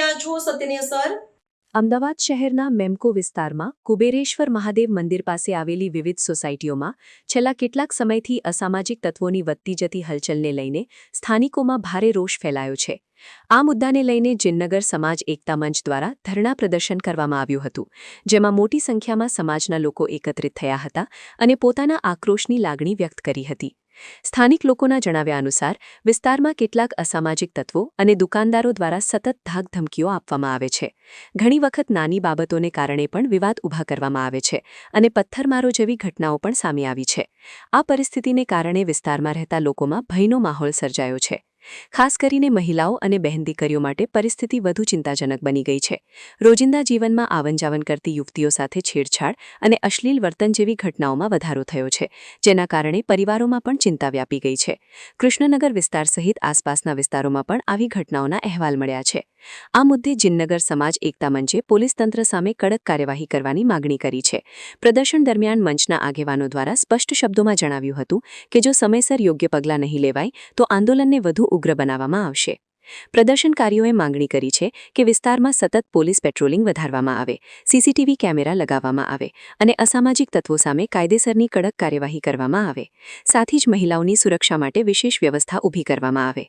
રહ્યા છો સત્યની અસર। અમદાવાદ શહેરના મેમકો વિસ્તારમાં કુબેરેશ્વર મહાદેવ મંદિર પાસે આવેલી વિવિધ સોસાયટીઓમાં છેલ્લા કેટલાક સમયથી અસામાજિક તત્વોની વધતી જતી હલચલને લઈને સ્થાનિકોમાં ભારે રોષ ફેલાયો છે। આ મુદ્દાને લઈને જિન્નગર સમાજ એકતા મંચ દ્વારા ધરણા પ્રદર્શન કરવામાં આવ્યું હતું, જેમાં મોટી સંખ્યામાં સમાજના લોકો એકત્રિત થયા હતા અને પોતાના આક્રોશની લાગણી વ્યક્ત કરી હતી। સ્થાનિક લોકોના જણાવ્યા અનુસાર વિસ્તારમાં કેટલાક અસામાજિક તત્વો અને દુકાનદારો દ્વારા સતત ધાકધમકીઓ આપવામાં આવે છે। ઘણી વખત નાની બાબતોને કારણે પણ વિવાદ ઊભા કરવામાં આવે છે અને પથ્થરમારો જેવી ઘટનાઓ પણ સામે આવી છે। આ પરિસ્થિતિને કારણે વિસ્તારમાં રહેતા લોકોમાં ભયનો માહોલ સર્જાયો છે। ખાસ કરીને મહિલાઓ અને બહેન દીકરીઓ માટે પરિસ્થિતિ વધુ ચિંતાજનક બની ગઈ છે। રોજિંદા જીવનમાં આવન-જાવન કરતી યુવતીઓ સાથે છેડછાડ અને અશ્લીલ વર્તન જેવી ઘટનાઓમાં વધારો થયો છે, જેના કારણે પરિવારોમાં પણ ચિંતા વ્યાપી ગઈ છે। કૃષ્ણનગર વિસ્તાર સહિત આસપાસના વિસ્તારોમાં પણ આવી ઘટનાઓના અહેવાલ મળ્યા છે। આ મુદ્દે જિન્નગર સમાજ એકતા મંચે પોલીસ તંત્ર સામે કડક કાર્યવાહી કરવાની માગણી કરી છે। પ્રદર્શન દરમિયાન મંચના આગેવાનો દ્વારા સ્પષ્ટ શબ્દોમાં જણાવ્યું હતું કે જો સમયસર યોગ્ય પગલાં નહીં લેવાય તો આંદોલનને વધુ ઉગ્ર બનાવવામાં આવશે। પ્રદર્શનકારીઓએ માંગણી કરી છે કે વિસ્તારમાં સતત પોલીસ પેટ્રોલિંગ વધારવામાં આવે, સીસીટીવી કેમેરા લગાવવામાં આવે અને અસામાજિક તત્વો સામે કાયદેસરની કડક કાર્યવાહી કરવામાં આવે। સાથે જ મહિલાઓની સુરક્ષા માટે વિશેષ વ્યવસ્થા ઊભી કરવામાં આવે।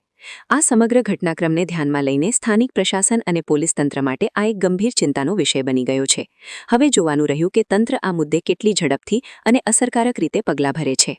આ સમગ્ર ઘટનાક્રમને ધ્યાનમાં લઈને સ્થાનિક પ્રશાસન અને પોલીસ તંત્ર માટે આ એક ગંભીર ચિંતાનો વિષય બની ગયો છે। હવે જોવાનું રહ્યું કે તંત્ર આ મુદ્દે કેટલી ઝડપથી અને અસરકારક રીતે પગલાં ભરે છે।